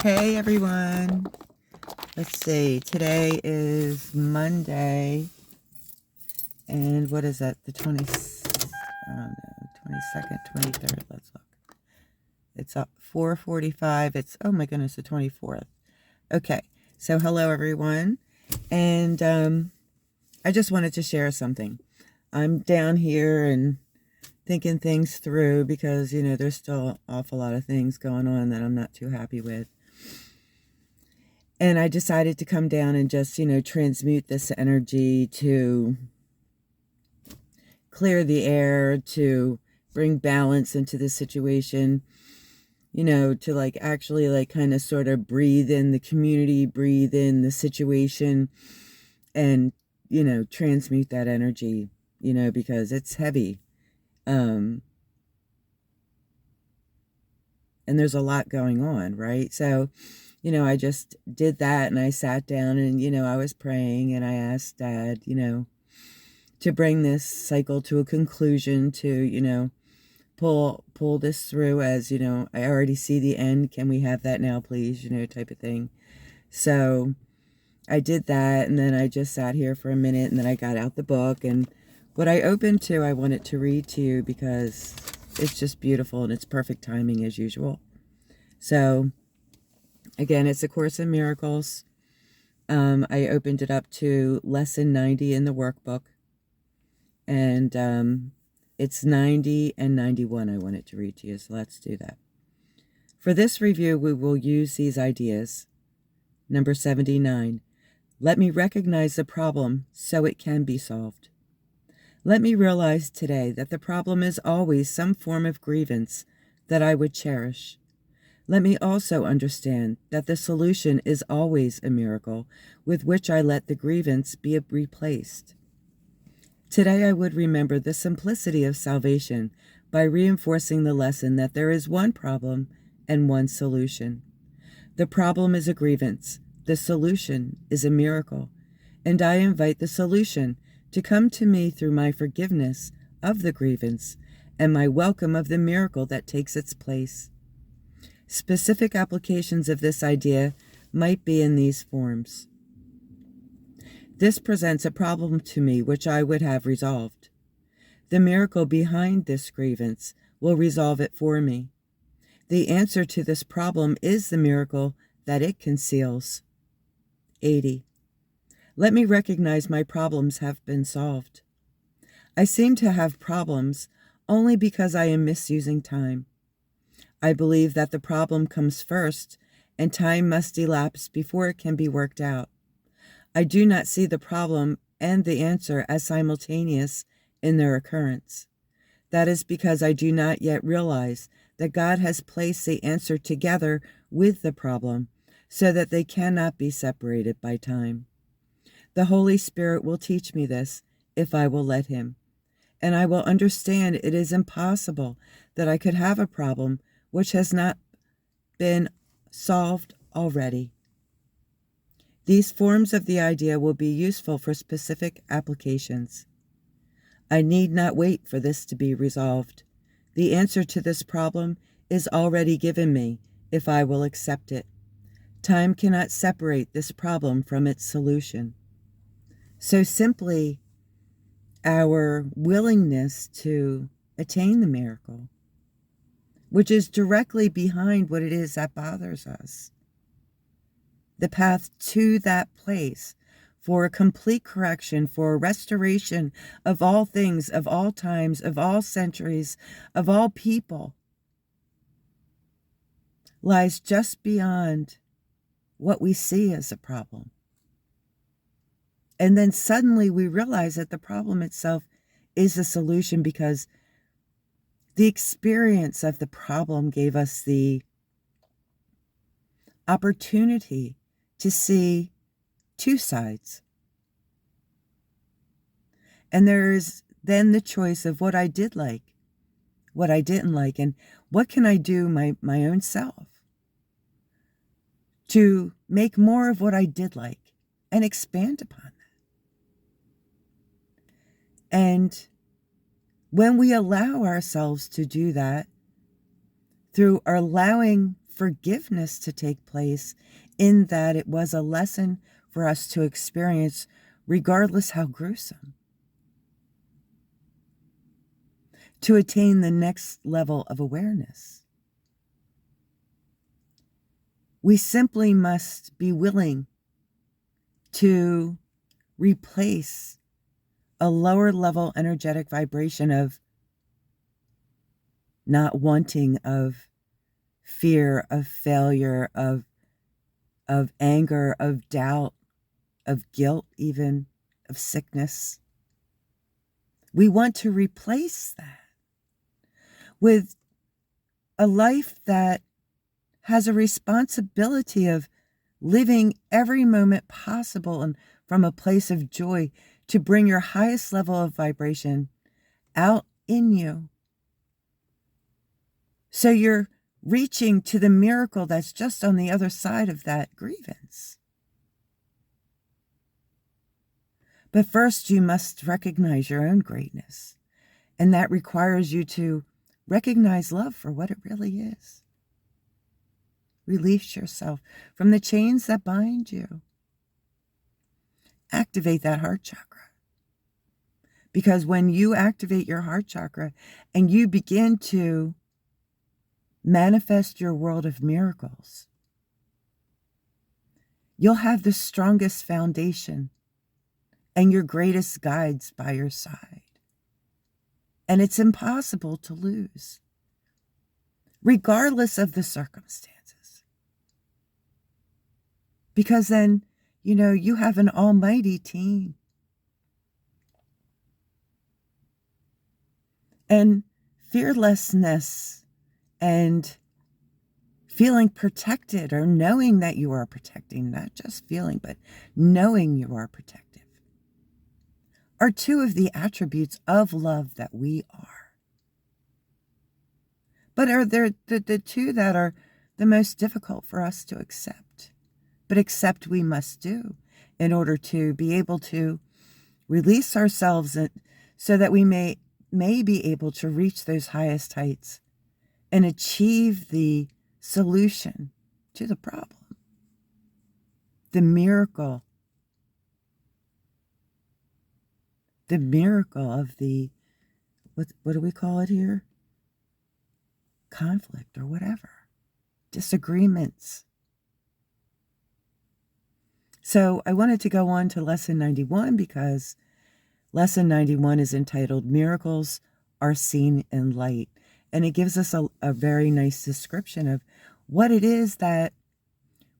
Hey everyone. Let's see. Today is Monday. And what is that? The 22nd, 23rd. Let's look. It's up 4:45. It's, oh my goodness, the 24th. Okay. So hello everyone. And I just wanted to share something. I'm down here and thinking things through because, there's still an awful lot of things going on that I'm not too happy with. And I decided to come down and just, transmute this energy to clear the air, to bring balance into the situation, to actually kind of sort of breathe in the community, breathe in the situation, and, transmute that energy, because it's heavy. And there's a lot going on, right? So, I just did that and I sat down and, I was praying and I asked Dad, to bring this cycle to a conclusion, to, pull this through as, I already see the end. Can we have that now, please? Type of thing. So I did that and then I just sat here for a minute and then I got out the book, and what I opened to, I wanted to read to you because it's just beautiful and it's perfect timing as usual. So again, it's A Course in Miracles. I opened it up to lesson 90 in the workbook. And it's 90 and 91 I wanted to read to you, so let's do that. For this review, we will use these ideas. Number 79. Let me recognize the problem so it can be solved. Let me realize today that the problem is always some form of grievance that I would cherish. Let me also understand that the solution is always a miracle with which I let the grievance be replaced. Today I would remember the simplicity of salvation by reinforcing the lesson that there is one problem and one solution. The problem is a grievance. The solution is a miracle. And I invite the solution to come to me through my forgiveness of the grievance and my welcome of the miracle that takes its place. Specific applications of this idea might be in these forms. This presents a problem to me which I would have resolved. The miracle behind this grievance will resolve it for me. The answer to this problem is the miracle that it conceals. 80. Let me recognize my problems have been solved. I seem to have problems only because I am misusing time. I believe that the problem comes first, and time must elapse before it can be worked out. I do not see the problem and the answer as simultaneous in their occurrence. That is because I do not yet realize that God has placed the answer together with the problem so that they cannot be separated by time. The Holy Spirit will teach me this if I will let Him, and I will understand it is impossible that I could have a problem which has not been solved already. These forms of the idea will be useful for specific applications. I need not wait for this to be resolved. The answer to this problem is already given me if I will accept it. Time cannot separate this problem from its solution. So simply, our willingness to attain the miracle, which is directly behind what it is that bothers us, the path to that place for a complete correction, for a restoration of all things, of all times, of all centuries, of all people, lies just beyond what we see as a problem. And then suddenly we realize that the problem itself is a solution because the experience of the problem gave us the opportunity to see two sides. And there's then the choice of what I did like, what I didn't like, and what can I do my own self to make more of what I did like and expand upon that. And when we allow ourselves to do that, through allowing forgiveness to take place, in that it was a lesson for us to experience, regardless how gruesome, to attain the next level of awareness. We simply must be willing to replace a lower level energetic vibration of not wanting, of fear, of failure, of anger, of doubt, of guilt, even of sickness. We want to replace that with a life that has a responsibility of living every moment possible and from a place of joy, to bring your highest level of vibration out in you. So you're reaching to the miracle that's just on the other side of that grievance. But first, you must recognize your own greatness. And that requires you to recognize love for what it really is. Release yourself from the chains that bind you. Activate that heart chakra. Because when you activate your heart chakra and you begin to manifest your world of miracles, you'll have the strongest foundation and your greatest guides by your side. And it's impossible to lose, regardless of the circumstances. Because then, you have an almighty team. And fearlessness and feeling protected, or knowing that you are protecting, not just feeling, but knowing you are protective, are two of the attributes of love that we are. But are there the two that are the most difficult for us to accept? But accept we must do in order to be able to release ourselves, so that we may be able to reach those highest heights and achieve the solution to the problem, the miracle of the, what do we call it here? Conflict or whatever, disagreements. So I wanted to go on to lesson 91, because lesson 91 is entitled Miracles Are Seen in Light. And it gives us a very nice description of what it is that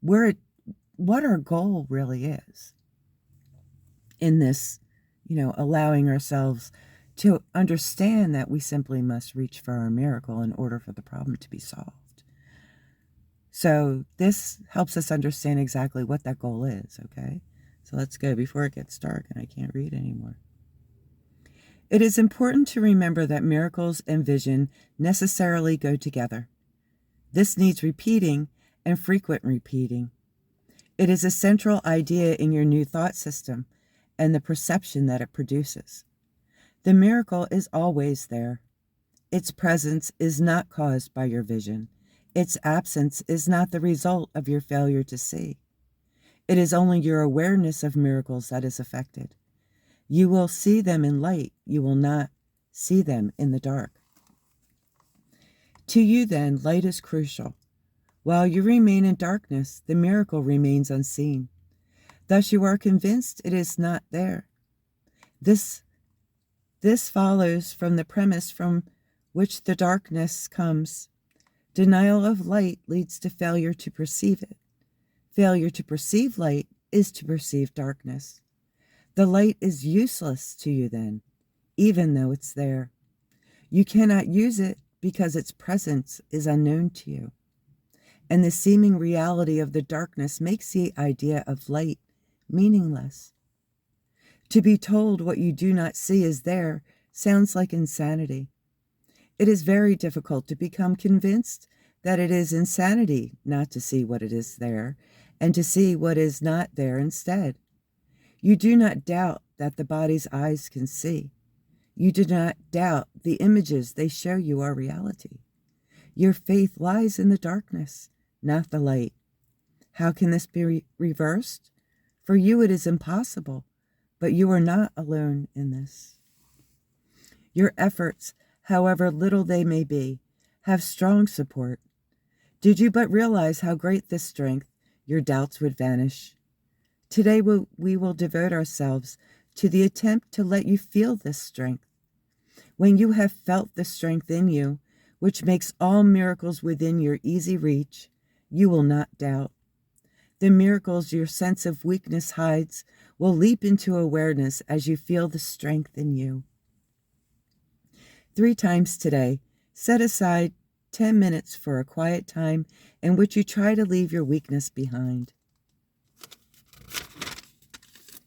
what our goal really is in this, allowing ourselves to understand that we simply must reach for our miracle in order for the problem to be solved. So this helps us understand exactly what that goal is, okay? So let's go before it gets dark and I can't read anymore. It is important to remember that miracles and vision necessarily go together. This needs repeating and frequent repeating. It is a central idea in your new thought system and the perception that it produces. The miracle is always there. Its presence is not caused by your vision. Its absence is not the result of your failure to see. It is only your awareness of miracles that is affected. You will see them in light. You will not see them in the dark. To you, then, light is crucial. While you remain in darkness, the miracle remains unseen. Thus you are convinced it is not there. This follows from the premise from which the darkness comes. Denial of light leads to failure to perceive it. Failure to perceive light is to perceive darkness. The light is useless to you then, even though it's there. You cannot use it because its presence is unknown to you. And the seeming reality of the darkness makes the idea of light meaningless. To be told what you do not see is there sounds like insanity. It is very difficult to become convinced that it is insanity not to see what it is there, and to see what is not there instead. You do not doubt that the body's eyes can see. You do not doubt the images they show you are reality. Your faith lies in the darkness, not the light. How can this be reversed? For you it is impossible, but you are not alone in this. Your efforts, however little they may be, have strong support. Did you but realize how great this strength, your doubts would vanish. Today we will devote ourselves to the attempt to let you feel this strength. When you have felt the strength in you, which makes all miracles within your easy reach, you will not doubt. The miracles your sense of weakness hides will leap into awareness as you feel the strength in you. 3 times today, set aside 10 minutes for a quiet time in which you try to leave your weakness behind.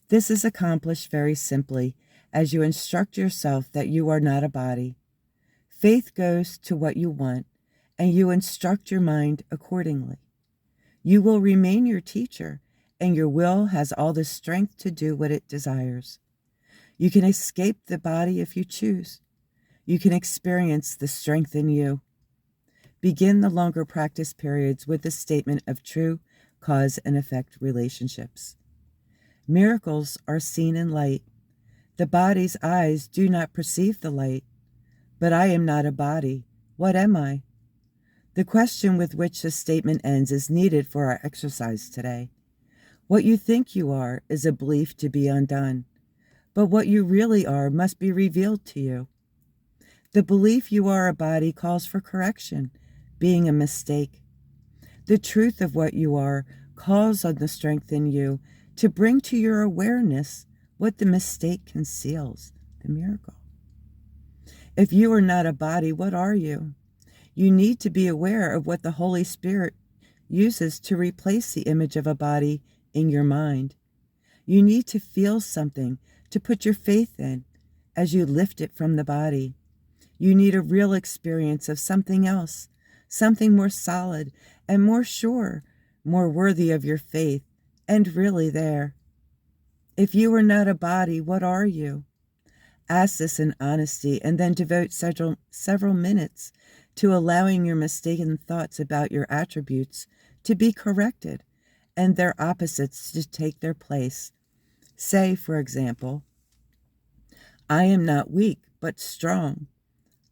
This is accomplished very simply as you instruct yourself that you are not a body. Faith goes to what you want, and you instruct your mind accordingly. You will remain your teacher, and your will has all the strength to do what it desires. You can escape the body if you choose. You can experience the strength in you. Begin the longer practice periods with the statement of true cause and effect relationships. Miracles are seen in light. The body's eyes do not perceive the light. But I am not a body. What am I? The question with which the statement ends is needed for our exercise today. What you think you are is a belief to be undone, but what you really are must be revealed to you. The belief you are a body calls for correction, being a mistake. The truth of what you are calls on the strength in you to bring to your awareness what the mistake conceals, the miracle. If you are not a body, what are you? You need to be aware of what the Holy Spirit uses to replace the image of a body in your mind. You need to feel something to put your faith in as you lift it from the body. You need a real experience of something else, something more solid and more sure, more worthy of your faith, and really there. If you are not a body, what are you? Ask this in honesty and then devote several minutes to allowing your mistaken thoughts about your attributes to be corrected and their opposites to take their place. Say, for example, I am not weak, but strong.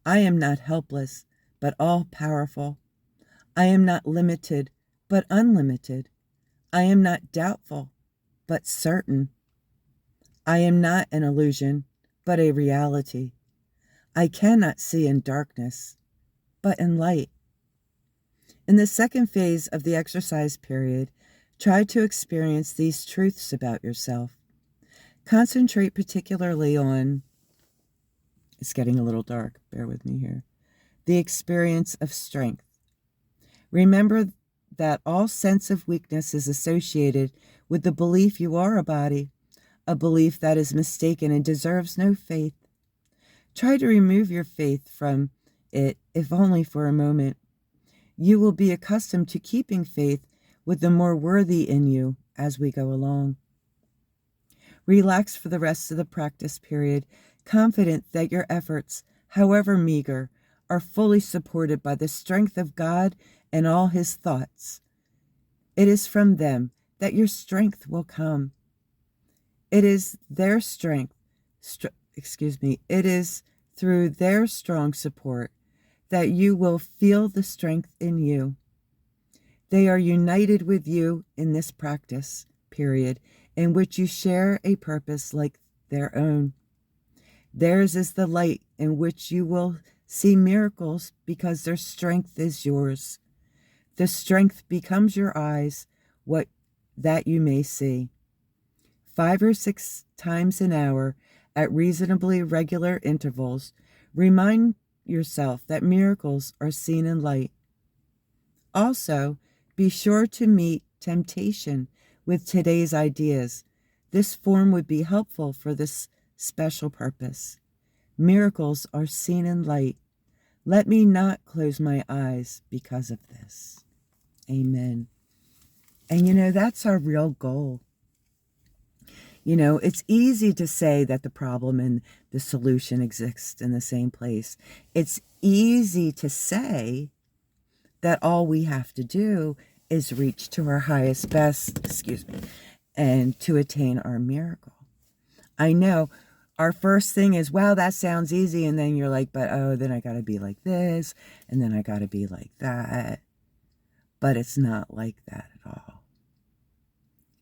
I am not helpless, but all-powerful. I am not limited, but unlimited. I am not doubtful, but certain. I am not an illusion, but a reality. I cannot see in darkness, but in light. In the second phase of the exercise period, try to experience these truths about yourself. Concentrate particularly on, it's getting a little dark, bear with me here, the experience of strength. Remember that all sense of weakness is associated with the belief you are a body, a belief that is mistaken and deserves no faith. Try to remove your faith from it, if only for a moment. You will be accustomed to keeping faith with the more worthy in you as we go along. Relax for the rest of the practice period, confident that your efforts, however meager, are fully supported by the strength of God and all his thoughts. It is from them that your strength will come. It is their strength, it is through their strong support that you will feel the strength in you. They are united with you in this practice period in which you share a purpose like their own. Theirs is the light in which you will see miracles because their strength is yours. The strength becomes your eyes, what that you may see. 5 or 6 times an hour at reasonably regular intervals, remind yourself that miracles are seen in light. Also, be sure to meet temptation with today's ideas. This form would be helpful for this special purpose. Miracles are seen in light. Let me not close my eyes because of this. Amen. And that's our real goal. It's easy to say that the problem and the solution exist in the same place. It's easy to say that all we have to do is reach to our highest best, and to attain our miracle. I know our first thing is, wow, that sounds easy. And then you're like, but oh, then I got to be like this. And then I got to be like that. But it's not like that at all.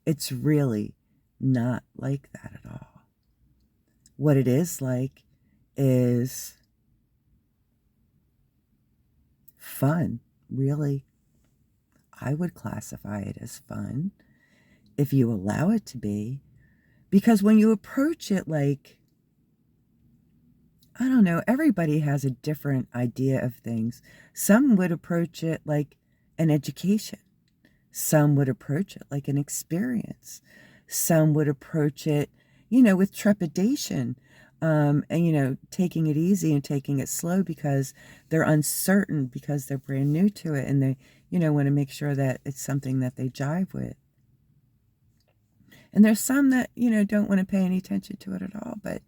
It's really not like that at all. What it is like is fun, really. I would classify it as fun if you allow it to be. Because when you approach it like, I don't know, everybody has a different idea of things. Some would approach it like an education. Some would approach it like an experience. Some would approach it, with trepidation, and, taking it easy and taking it slow because they're uncertain, because they're brand new to it, and they, want to make sure that it's something that they jive with. And there's some that, don't want to pay any attention to it at all. But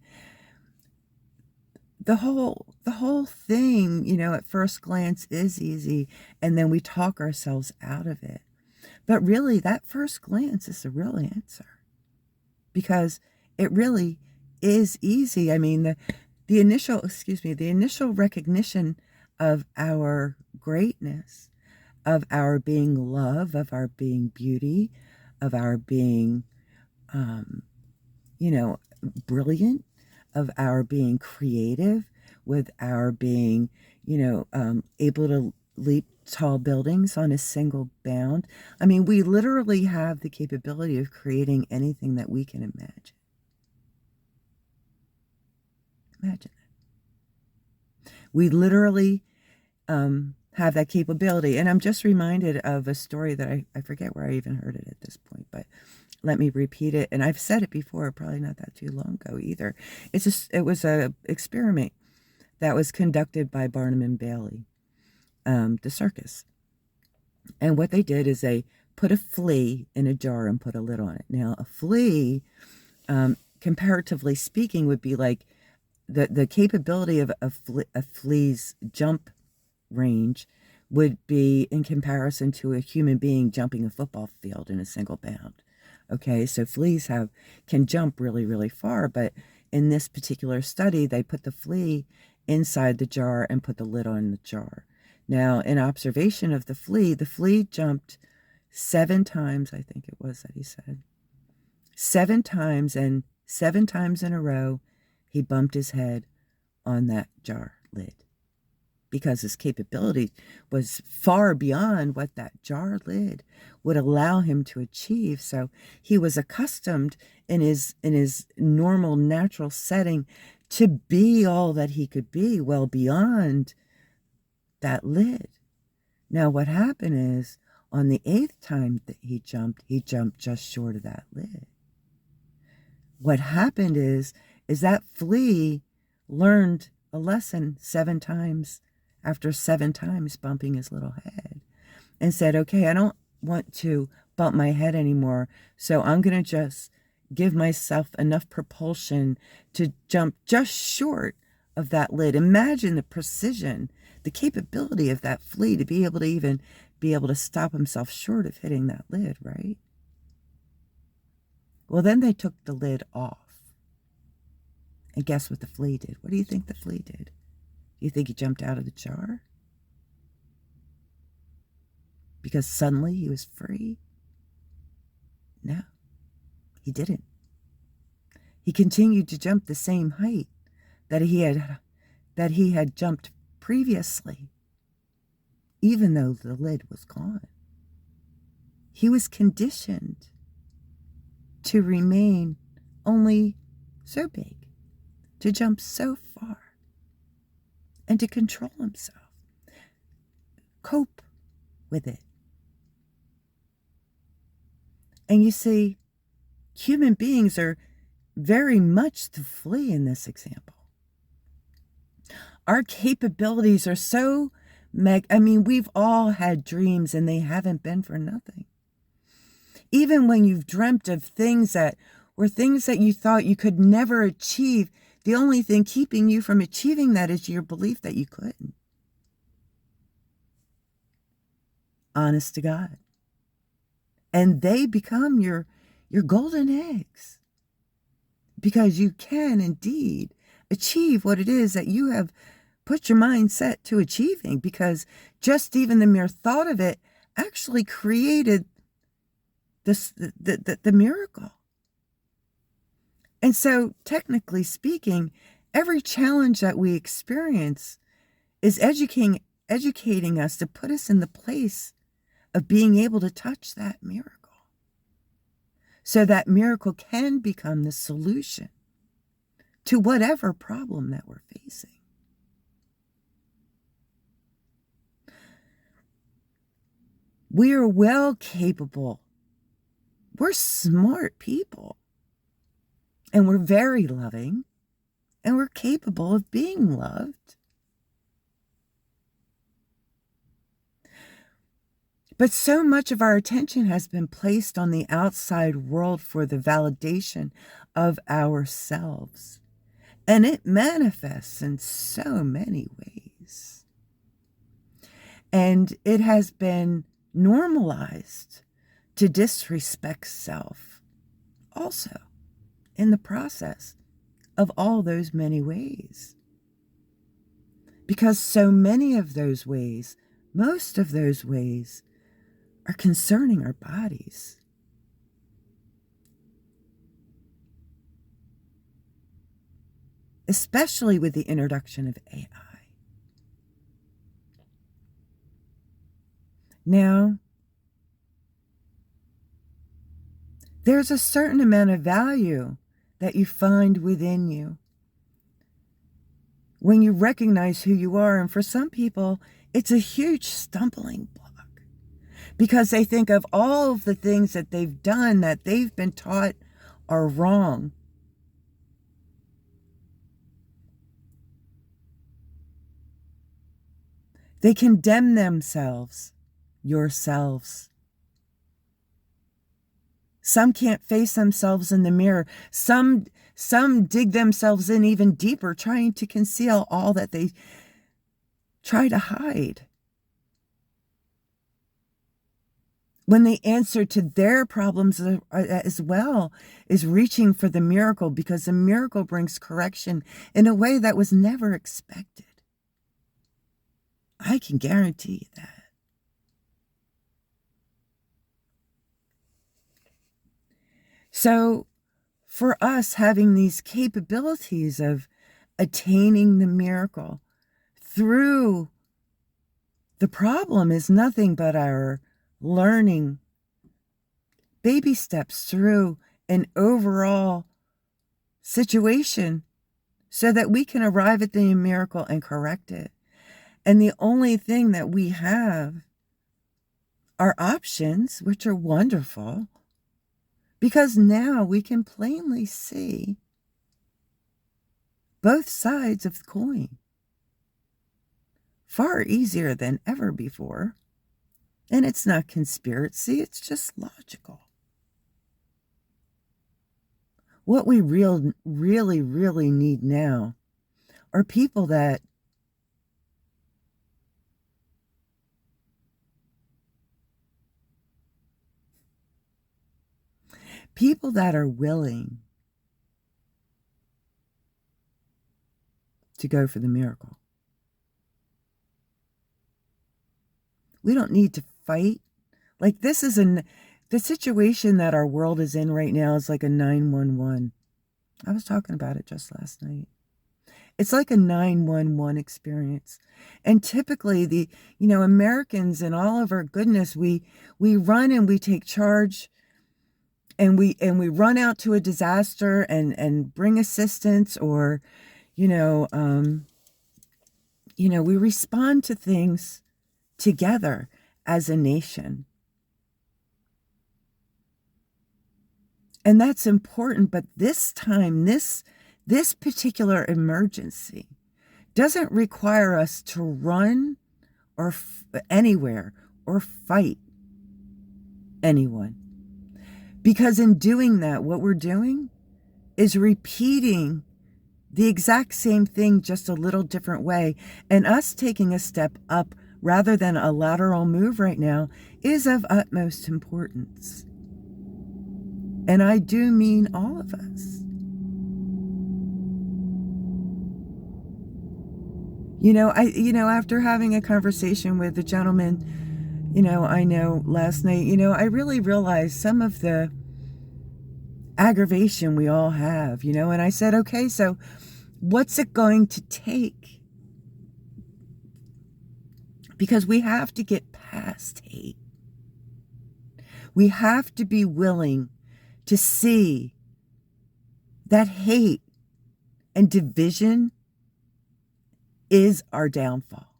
the whole thing, at first glance is easy, and then we talk ourselves out of it. But really, that first glance is the real answer, because it really is easy. I mean, the initial recognition of our greatness, of our being love, of our being beauty, of our being, brilliant, of our being creative, with our being, able to leap tall buildings on a single bound. I mean, we literally have the capability of creating anything that we can imagine. Imagine that. We literally have that capability. And I'm just reminded of a story that I forget where I even heard it at this point, but let me repeat it. And I've said it before, probably not that too long ago either. It was a experiment that was conducted by Barnum and Bailey, the circus. And what they did is they put a flea in a jar and put a lid on it. Now, a flea, comparatively speaking, would be like the capability of a flea's jump range would be in comparison to a human being jumping a football field in a single bound. Okay, so fleas can jump really, really far, but in this particular study, they put the flea inside the jar and put the lid on the jar. Now, in observation of the flea jumped 7 times, I think it was that he said. 7 times, and 7 times in a row, he bumped his head on that jar lid, because his capability was far beyond what that jar lid would allow him to achieve. So he was accustomed in his normal, natural setting to be all that he could be, well beyond that lid. Now what happened is, on the 8th time that he jumped just short of that lid. What happened is that flea learned a lesson 7 times, after 7 times bumping his little head, and said, okay, I don't want to bump my head anymore, so I'm going to just give myself enough propulsion to jump just short of that lid. Imagine the precision, the capability of that flea to be able to stop himself short of hitting that lid, right? Well, then they took the lid off. And guess what the flea did? What do you think the flea did? Do you think he jumped out of the jar? Because suddenly he was free? No, he didn't. He continued to jump the same height that he had jumped previously, even though the lid was gone. He was conditioned to remain only so big, to jump so far, and to control himself, cope with it. And you see, human beings are very much the flea in this example. Our capabilities are so we've all had dreams, and they haven't been for nothing. Even when you've dreamt of things that were things that you thought you could never achieve, the only thing keeping you from achieving that is your belief that you couldn't. Honest to God. and they become your golden eggs, because you can indeed achieve what it is that you have put your mind set to achieving, because just even the mere thought of it actually created the miracle. And so, technically speaking, every challenge that we experience is educating us to put us in the place of being able to touch that miracle, so that miracle can become the solution to whatever problem that we're facing. We are well capable. We're smart people. And we're very loving. And we're capable of being loved. But so much of our attention has been placed on the outside world for the validation of ourselves. And it manifests in so many ways. And it has been normalized to disrespect self also in the process of all those many ways. Because so many of those ways, most of those ways, are concerning our bodies. Especially with the introduction of AI. Now, there's a certain amount of value that you find within you when you recognize who you are. And for some people, it's a huge stumbling block, because they think of all of the things that they've done that they've been taught are wrong. They condemn themselves, yourselves. Some can't face themselves in the mirror. Some dig themselves in even deeper, trying to conceal all that they try to hide. When the answer to their problems as well is reaching for the miracle, because the miracle brings correction in a way that was never expected. I can guarantee you that. So, for us having these capabilities of attaining the miracle through the problem is nothing but our learning baby steps through an overall situation so that we can arrive at the miracle and correct it. And the only thing that we have are options, which are wonderful, because now we can plainly see both sides of the coin far easier than ever before. And it's not conspiracy, it's just logical. What we really, really need now are people that are willing to go for the miracle. We don't need to fight. Like, this is the situation that our world is in right now is like a 911. I was talking about it just last night. It's like a 911 experience. And typically the, Americans and all of our goodness, we run and we take charge, and we run out to a disaster and bring assistance, or, we respond to things together as a nation. And that's important, but this time, this particular emergency doesn't require us to run or anywhere or fight anyone. Because in doing that, what we're doing is repeating the exact same thing, just a little different way, and us taking a step up rather than a lateral move right now is of utmost importance. And I do mean all of us. After having a conversation with a gentleman, I know last night, I really realized some of the aggravation we all have, and I said, okay, so what's it going to take? Because we have to get past hate. We have to be willing to see that hate and division is our downfall.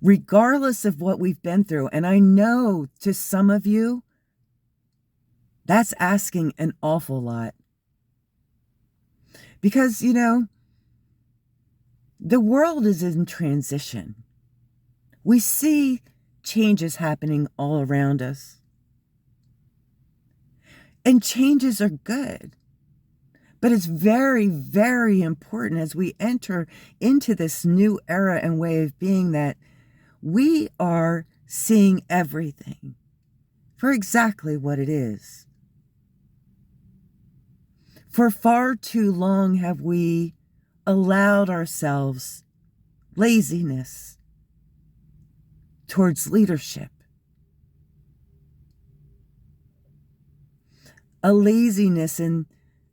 Regardless of what we've been through, and I know to some of you, that's asking an awful lot. Because, the world is in transition. We see changes happening all around us. And changes are good. But it's very, very important as we enter into this new era and way of being that we are seeing everything for exactly what it is. For far too long have we allowed ourselves laziness towards leadership. A laziness in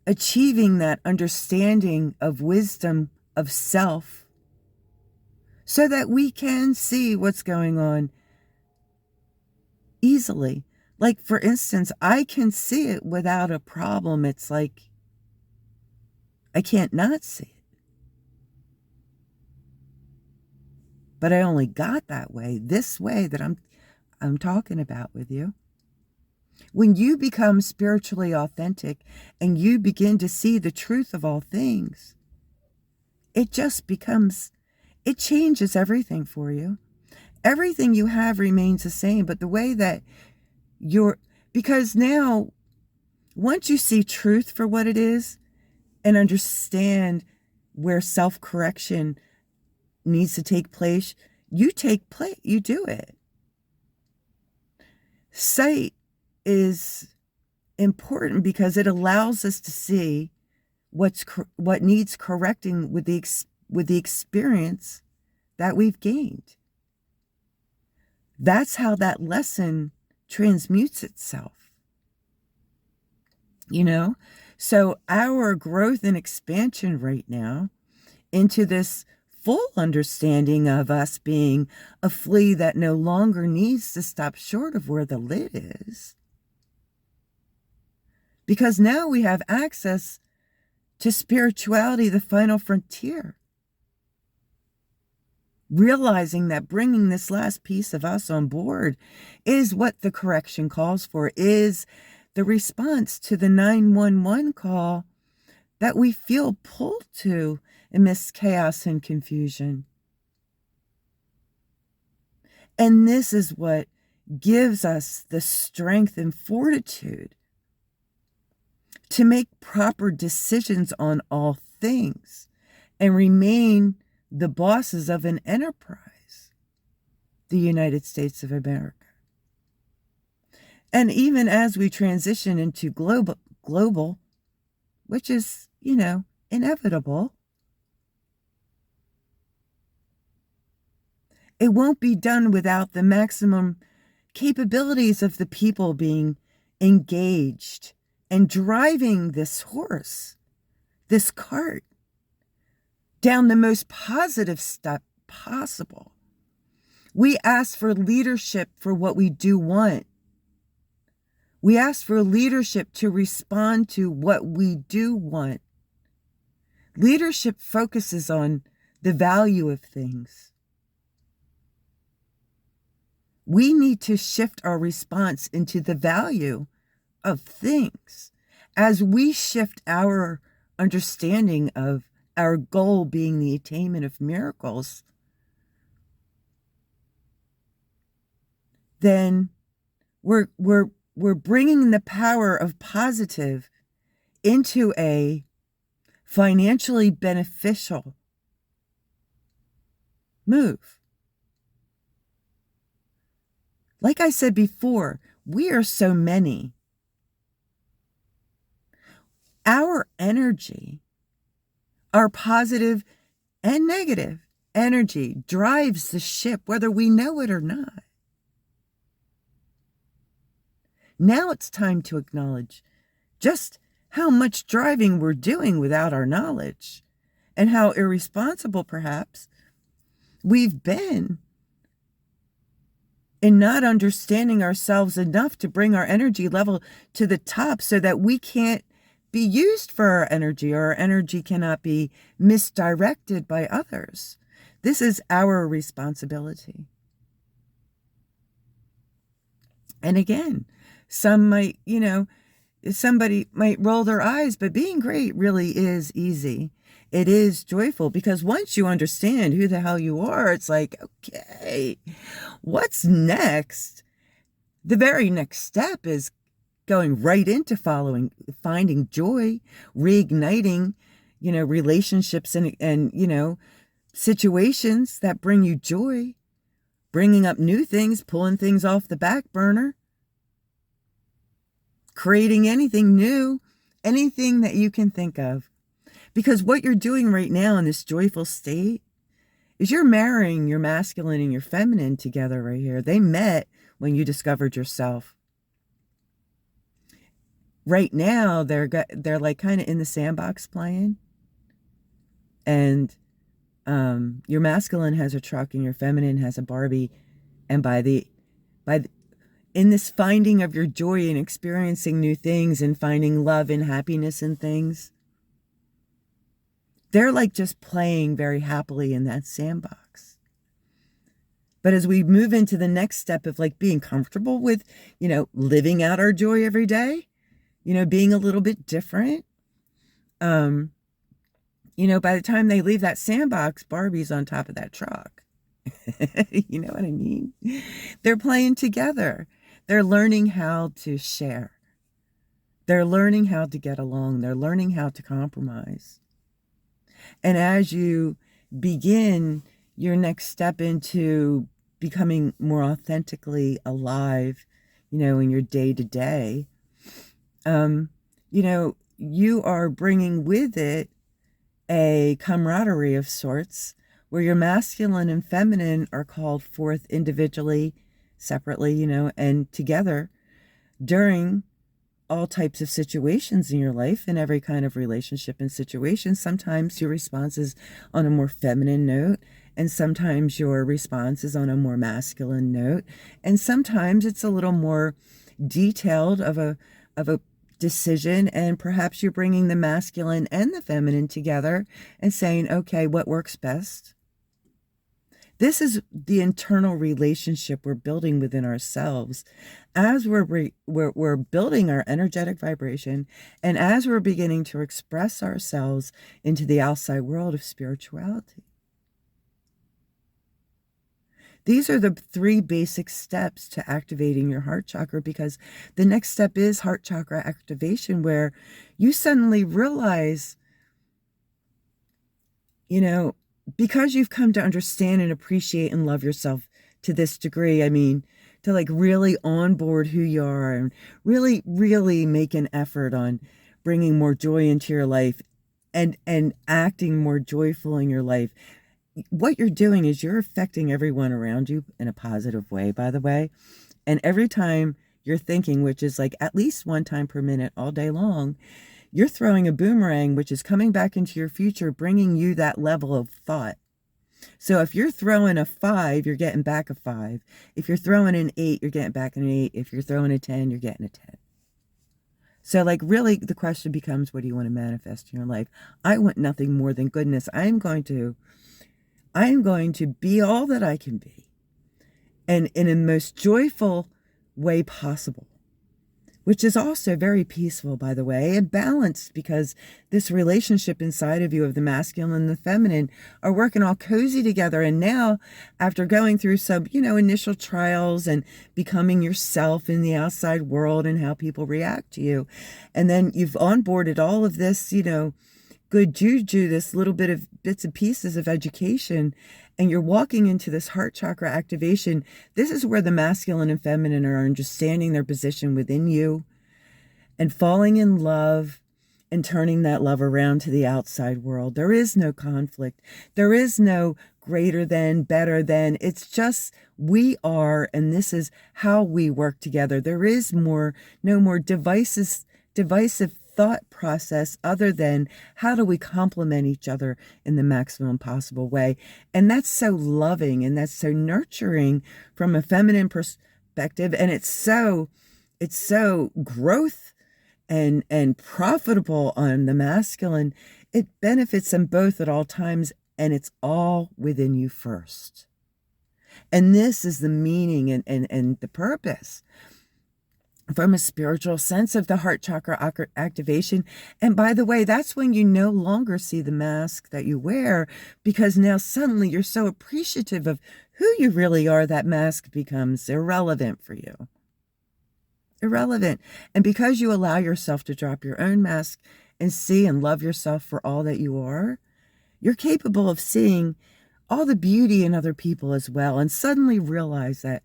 achieving that understanding of wisdom of self so that we can see what's going on easily. Like, for instance, I can see it without a problem. It's like I can't not see it. But I only got that way, this way that I'm talking about with you. When you become spiritually authentic and you begin to see the truth of all things, it changes everything for you. Everything you have remains the same, but the way that because now, once you see truth for what it is and understand where self-correction needs to take place, you do it. Sight is important because it allows us to see what needs correcting with the experience that we've gained. That's how that lesson transmutes itself. So our growth and expansion right now into this full understanding of us being a flea that no longer needs to stop short of where the lid is. Because now we have access to spirituality, the final frontier. Realizing that bringing this last piece of us on board is what the correction calls for, is the response to the 911 call that we feel pulled to amidst chaos and confusion. And this is what gives us the strength and fortitude to make proper decisions on all things and remain the bosses of an enterprise, the United States of America. And even as we transition into global, which is, inevitable, it won't be done without the maximum capabilities of the people being engaged and driving this horse, this cart, down the most positive step possible. We ask for leadership for what we do want. We ask for leadership to respond to what we do want. Leadership focuses on the value of things. We need to shift our response into the value of things as we shift our understanding of our goal being the attainment of miracles. Then we're bringing the power of positive into a financially beneficial move. Like I said before, we are so many. Our energy, our positive and negative energy, drives the ship, whether we know it or not. Now it's time to acknowledge just how much driving we're doing without our knowledge, and how irresponsible, perhaps, we've been in not understanding ourselves enough to bring our energy level to the top so that we can't be used for our energy, or our energy cannot be misdirected by others. This is our responsibility. And again, somebody might roll their eyes, but being great really is easy. It is joyful, because once you understand who the hell you are, it's like, okay, what's next? The very next step is going right into finding joy, reigniting, relationships and situations that bring you joy, bringing up new things, pulling things off the back burner, creating anything new, anything that you can think of. Because what you're doing right now in this joyful state is you're marrying your masculine and your feminine together right here. They met when you discovered yourself. Right now, they're like kind of in the sandbox playing. And your masculine has a truck and your feminine has a Barbie. And in this finding of your joy and experiencing new things and finding love and happiness in things, they're like just playing very happily in that sandbox. But as we move into the next step of like being comfortable with, living out our joy every day, being a little bit different, by the time they leave that sandbox, Barbie's on top of that truck. You know what I mean? They're playing together. They're learning how to share. They're learning how to get along. They're learning how to compromise. And as you begin your next step into becoming more authentically alive, in your day-to-day, you are bringing with it a camaraderie of sorts where your masculine and feminine are called forth individually, separately, and together during all types of situations in your life, in every kind of relationship and situation. Sometimes your response is on a more feminine note, and sometimes your response is on a more masculine note, and sometimes it's a little more detailed of a decision, and perhaps you're bringing the masculine and the feminine together and saying, okay, what works best? This is the internal relationship we're building within ourselves as we're building our energetic vibration, and as we're beginning to express ourselves into the outside world of spirituality. These are the 3 basic steps to activating your heart chakra, because the next step is heart chakra activation, where you suddenly realize, because you've come to understand and appreciate and love yourself to this degree, to like really onboard who you are and really, really make an effort on bringing more joy into your life and acting more joyful in your life. What you're doing is you're affecting everyone around you in a positive way, by the way. And every time you're thinking, which is like at least 1 time per minute all day long, you're throwing a boomerang, which is coming back into your future, bringing you that level of thought. So if you're throwing a 5, you're getting back a 5. If you're throwing an 8, you're getting back an 8. If you're throwing a 10, you're getting a 10. So like really the question becomes, what do you want to manifest in your life? I want nothing more than goodness. I am going to be all that I can be, and in the most joyful way possible, which is also very peaceful, by the way, and balanced, because this relationship inside of you of the masculine and the feminine are working all cozy together. And now, after going through some, initial trials and becoming yourself in the outside world and how people react to you, and then you've onboarded all of this, good juju, this little bit of bits and pieces of education, and you're walking into this heart chakra activation, this is where the masculine and feminine are understanding their position within you and falling in love and turning that love around to the outside world. There is no conflict. There is no greater than, better than. It's just we are, and this is how we work together. There is no more divisive thought process other than how do we complement each other in the maximum possible way. And that's so loving and that's so nurturing from a feminine perspective. And it's so growth and profitable on the masculine. It benefits them both at all times, and it's all within you first. And this is the meaning and the purpose from a spiritual sense of the heart chakra activation. And by the way, that's when you no longer see the mask that you wear, because now suddenly you're so appreciative of who you really are, that mask becomes irrelevant for you. Irrelevant. And because you allow yourself to drop your own mask and see and love yourself for all that you are, you're capable of seeing all the beauty in other people as well, and suddenly realize that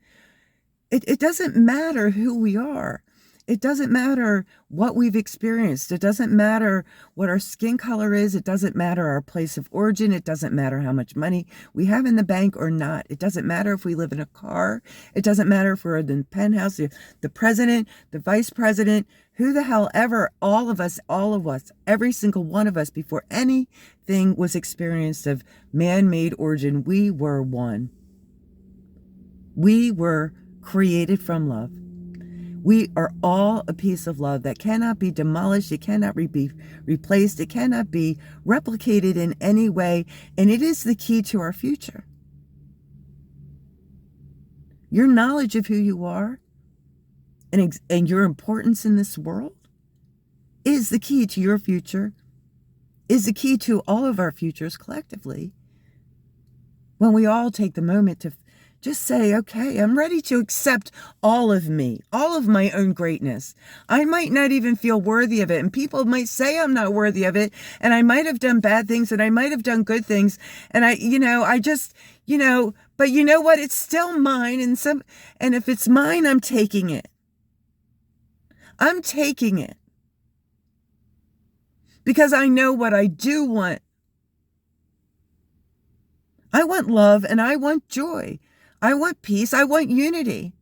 it doesn't matter who we are. It doesn't matter what we've experienced. It doesn't matter what our skin color is. It doesn't matter our place of origin. It doesn't matter how much money we have in the bank or not. It doesn't matter if we live in a car. It doesn't matter if we're in the penthouse, the president, the vice president, who the hell ever, all of us, every single one of us, before anything was experienced of man-made origin, we were one. We were created from love. We are all a piece of love that cannot be demolished. It cannot be replaced. It cannot be replicated in any way. And it is the key to our future. Your knowledge of who you are and your importance in this world is the key to your future, is the key to all of our futures collectively. When we all take the moment to just say, okay, I'm ready to accept all of me, all of my own greatness. I might not even feel worthy of it. And people might say I'm not worthy of it. And I might have done bad things and I might have done good things. And but you know what? It's still mine. And if it's mine, I'm taking it. I'm taking it. Because I know what I do want. I want love and I want joy. I want peace. I want unity.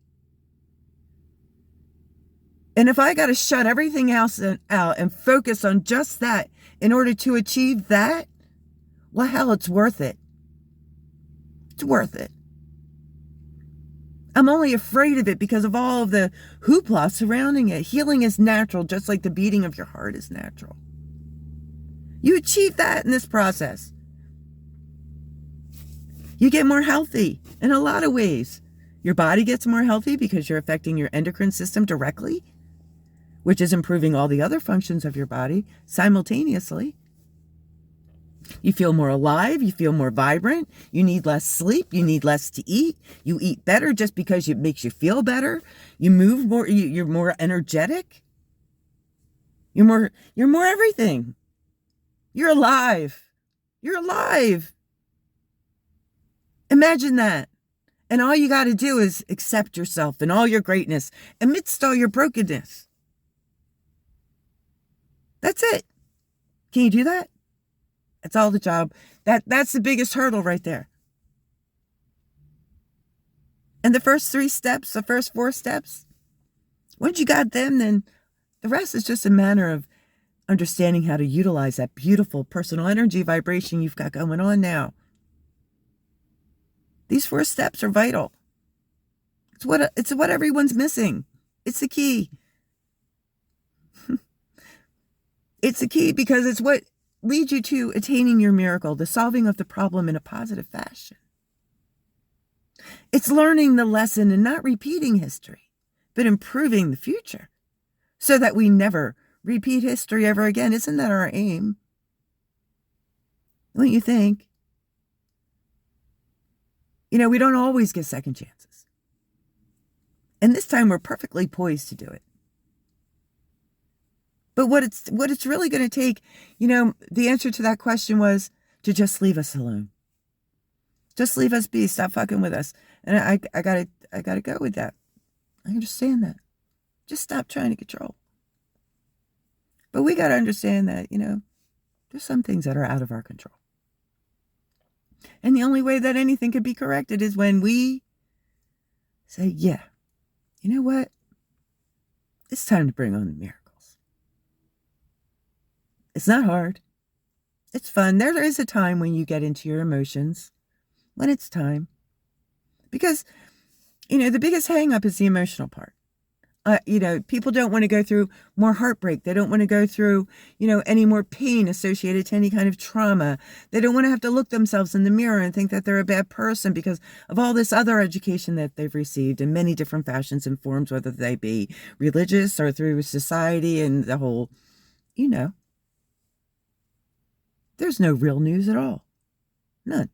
And if I got to shut everything else out and focus on just that in order to achieve that, well, hell, it's worth it. It's worth it. I'm only afraid of it because of all of the hoopla surrounding it. Healing is natural, just like the beating of your heart is natural. You achieve that in this process. You get more healthy in a lot of ways. Your body gets more healthy because you're affecting your endocrine system directly, which is improving all the other functions of your body simultaneously. You feel more alive. You feel more vibrant. You need less sleep. You need less to eat. You eat better just because it makes you feel better. You move more. You're more energetic. You're more everything. You're alive. You're alive. Imagine that. And all you got to do is accept yourself and all your greatness amidst all your brokenness. That's it. Can you do that? That's all the job. That's the biggest hurdle right there. And the first 3 steps, the first 4 steps, once you got them, then the rest is just a matter of understanding how to utilize that beautiful personal energy vibration you've got going on now. These 4 steps are vital. It's what everyone's missing. It's the key. It's the key because it's what leads you to attaining your miracle, the solving of the problem in a positive fashion. It's learning the lesson and not repeating history, but improving the future so that we never repeat history ever again. Isn't that our aim? Don't you think? We don't always get second chances. And this time we're perfectly poised to do it. But what it's really going to take, the answer to that question was to just leave us alone. Just leave us be. Stop fucking with us. And I gotta go with that. I understand that. Just stop trying to control. But we gotta understand that, there's some things that are out of our control. And the only way that anything can be corrected is when we say, yeah, you know what? It's time to bring on the miracles. It's not hard. It's fun. There is a time when you get into your emotions, when it's time. Because, the biggest hang up is the emotional part. People don't want to go through more heartbreak. They don't want to go through, any more pain associated to any kind of trauma. They don't want to have to look themselves in the mirror and think that they're a bad person because of all this other education that they've received in many different fashions and forms, whether they be religious or through society and the whole, There's no real news at all. None.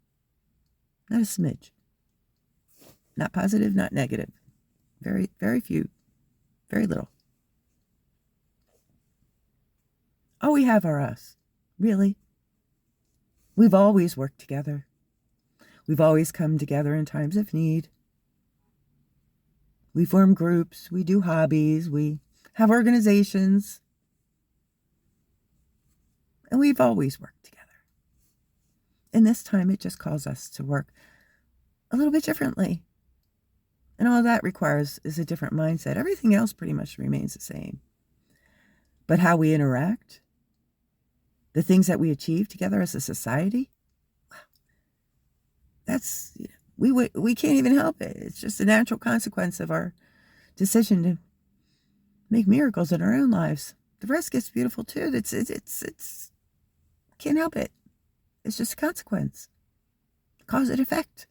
Not a smidge. Not positive, not negative. Very, very few. Very little. All we have are us. Really. We've always worked together. We've always come together in times of need. We form groups. We do hobbies. We have organizations. And we've always worked together. And this time it just calls us to work a little bit differently. And all that requires is a different mindset. Everything else pretty much remains the same. But how we interact, the things that we achieve together as a society, wow, that's, we can't even help it. It's just a natural consequence of our decision to make miracles in our own lives. The rest gets beautiful too. It's can't help it. It's just a consequence. Cause and effect.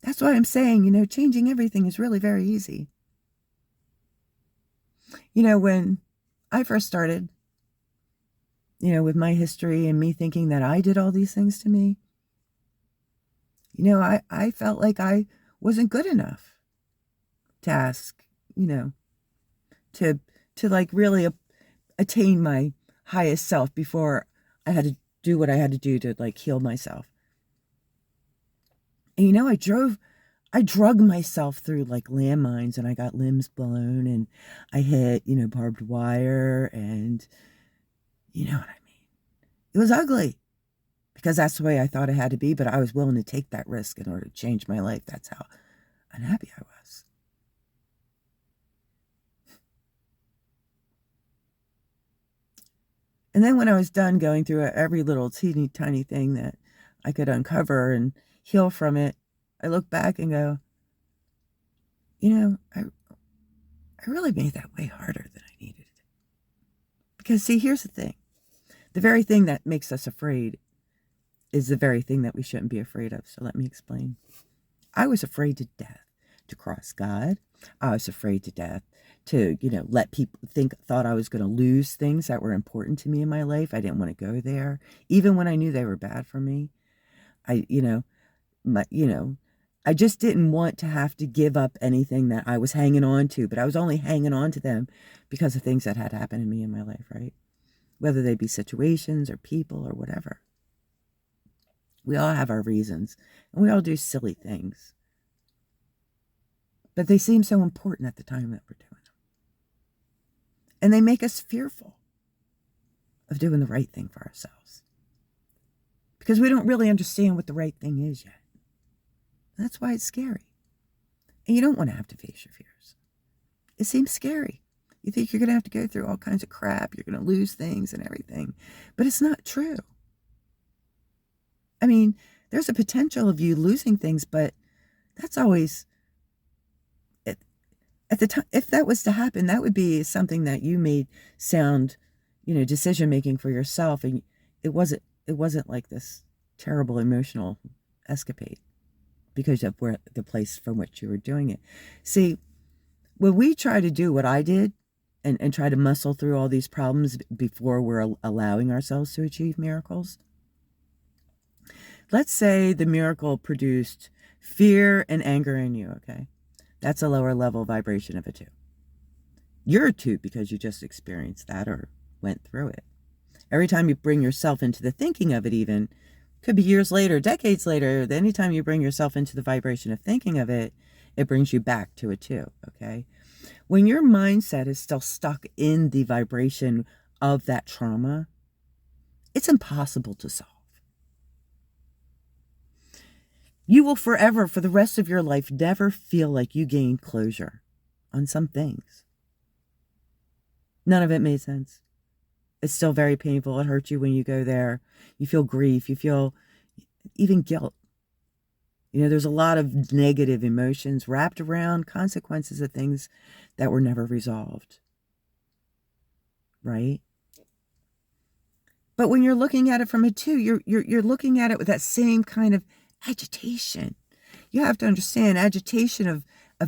That's why I'm saying, changing everything is really very easy. When I first started, with my history and me thinking that I did all these things to me, I felt like I wasn't good enough to ask, to like really attain my highest self before I had to do what I had to do to like heal myself. And I drug myself through like landmines and I got limbs blown and I hit, barbed wire and you know what I mean? It was ugly because that's the way I thought it had to be, but I was willing to take that risk in order to change my life. That's how unhappy I was. And then when I was done going through every little teeny tiny thing that I could uncover and heal from it, I look back and go, I really made that way harder than I needed it. Because see, here's the thing. The very thing that makes us afraid is the very thing that we shouldn't be afraid of. So let me explain. I was afraid to death to cross God. I was afraid to death to, let people thought I was going to lose things that were important to me in my life. I didn't want to go there, even when I knew they were bad for me. I just didn't want to have to give up anything that I was hanging on to, but I was only hanging on to them because of things that had happened to me in my life, right? Whether they be situations or people or whatever. We all have our reasons, and we all do silly things. But they seem so important at the time that we're doing them. And they make us fearful of doing the right thing for ourselves. Because we don't really understand what the right thing is yet. That's why it's scary. And you don't want to have to face your fears. It seems scary. You think you're going to have to go through all kinds of crap. You're going to lose things and everything. But it's not true. I mean, there's a potential of you losing things, but that's always, at the time, if that was to happen, that would be something that you made sound, decision making for yourself. And it wasn't like this terrible emotional escapade because of the place from which you were doing it. See, when we try to do what I did and try to muscle through all these problems before we're allowing ourselves to achieve miracles, let's say the miracle produced fear and anger in you, okay? That's a lower level vibration of a 2. You're a 2 because you just experienced that or went through it. Every time you bring yourself into the thinking of it even, Could be years later, decades later. Anytime you bring yourself into the vibration of thinking of it, it brings you back to it too, okay? When your mindset is still stuck in the vibration of that trauma, it's impossible to solve. You will forever, for the rest of your life, never feel like you gained closure on some things. None of it made sense. It's still very painful. It hurts you when you go there. You feel grief. You feel even guilt. You know, there's a lot of negative emotions wrapped around consequences of things that were never resolved. Right? But when you're looking at it from a two, you're looking at it with that same kind of agitation. You have to understand agitation of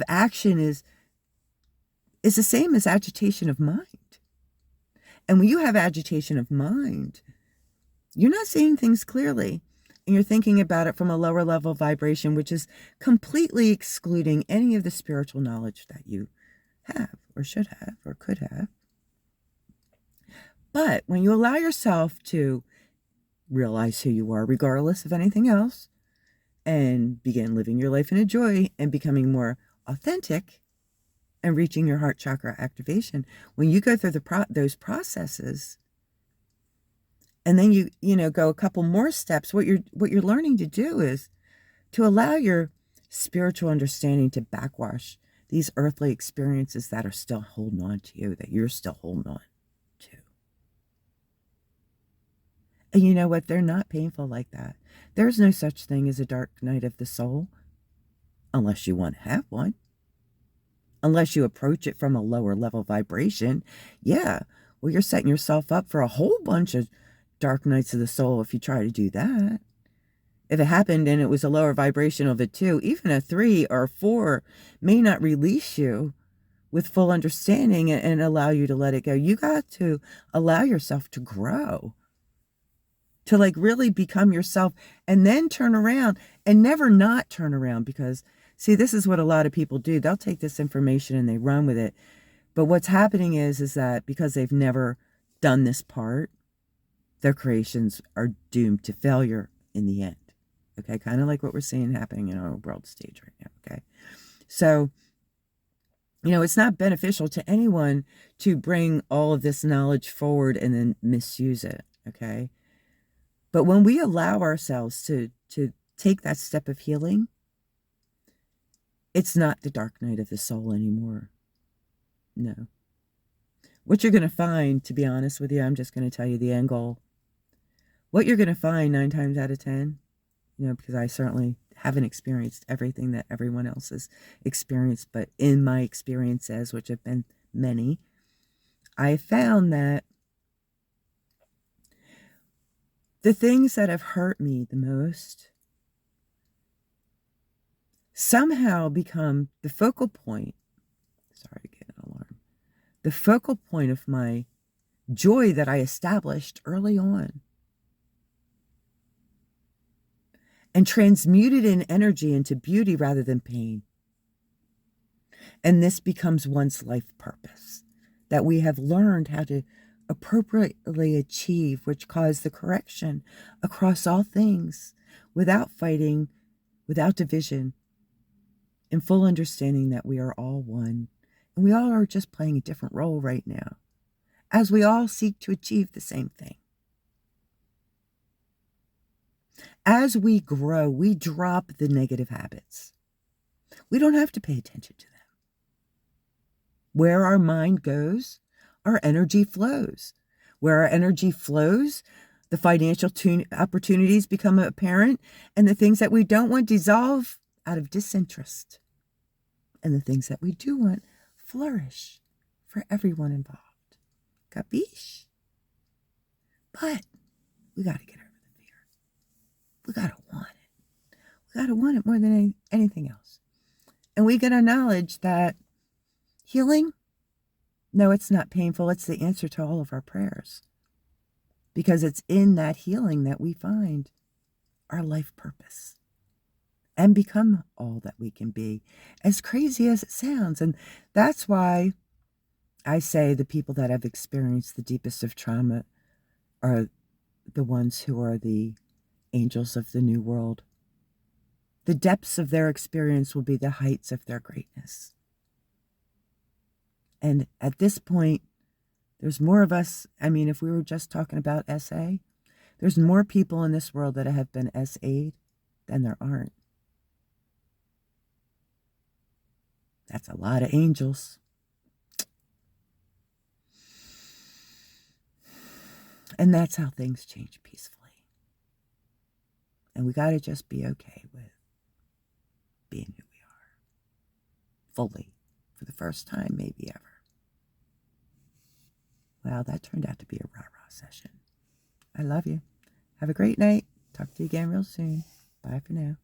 action is the same as agitation of mind. And when you have agitation of mind, you're not seeing things clearly. And you're thinking about it from a lower level vibration, which is completely excluding any of the spiritual knowledge that you have or should have or could have. But when you allow yourself to realize who you are, regardless of anything else, and begin living your life in a joy and becoming more authentic and reaching your heart chakra activation, when you go through those processes, and then you go a couple more steps, what you're learning to do is to allow your spiritual understanding to backwash these earthly experiences that are still holding on to you, that you're still holding on to. And you know what? They're not painful like that. There's no such thing as a dark night of the soul, unless you want to have one. Unless you approach it from a lower level vibration. Yeah, well, you're setting yourself up for a whole bunch of dark nights of the soul if you try to do that. If it happened and it was a lower vibration of a 2, even a 3 or a 4 may not release you with full understanding and allow you to let it go. You got to allow yourself to grow, to like really become yourself, and then turn around and never not turn around. Because see, this is what a lot of people do. They'll take this information and they run with it. But what's happening is that because they've never done this part, their creations are doomed to failure in the end. Okay, kind of like what we're seeing happening in our world stage right now. Okay, so it's not beneficial to anyone to bring all of this knowledge forward and then misuse it. Okay, but when we allow ourselves to take that step of healing, it's not the dark night of the soul anymore. No. What you're going to find, to be honest with you, I'm just going to tell you the end goal. What you're going to find 9 times out of 10, because I certainly haven't experienced everything that everyone else has experienced, but in my experiences, which have been many, I found that the things that have hurt me the most somehow become the focal point. Sorry, get an alarm. The focal point of my joy that I established early on, and transmuted in energy into beauty rather than pain. And this becomes one's life purpose that we have learned how to appropriately achieve, which caused the correction across all things, without fighting, without division, in full understanding that we are all one, and we all are just playing a different role right now, as we all seek to achieve the same thing. As we grow, we drop the negative habits. We don't have to pay attention to them. Where our mind goes, our energy flows. Where our energy flows, the financial opportunities become apparent, and the things that we don't want dissolve out of disinterest. And the things that we do want flourish for everyone involved. Capiche? But we got to get over the fear. We got to want it. We got to want it more than anything else. And we got to acknowledge that healing, no, it's not painful. It's the answer to all of our prayers. Because it's in that healing that we find our life purpose and become all that we can be, as crazy as it sounds. And that's why I say the people that have experienced the deepest of trauma are the ones who are the angels of the new world. The depths of their experience will be the heights of their greatness. And at this point, there's more of us. I mean, if we were just talking about SA, there's more people in this world that have been SA'd than there aren't. That's a lot of angels. And that's how things change peacefully. And we got to just be okay with being who we are. Fully. For the first time, maybe ever. Well, that turned out to be a rah-rah session. I love you. Have a great night. Talk to you again real soon. Bye for now.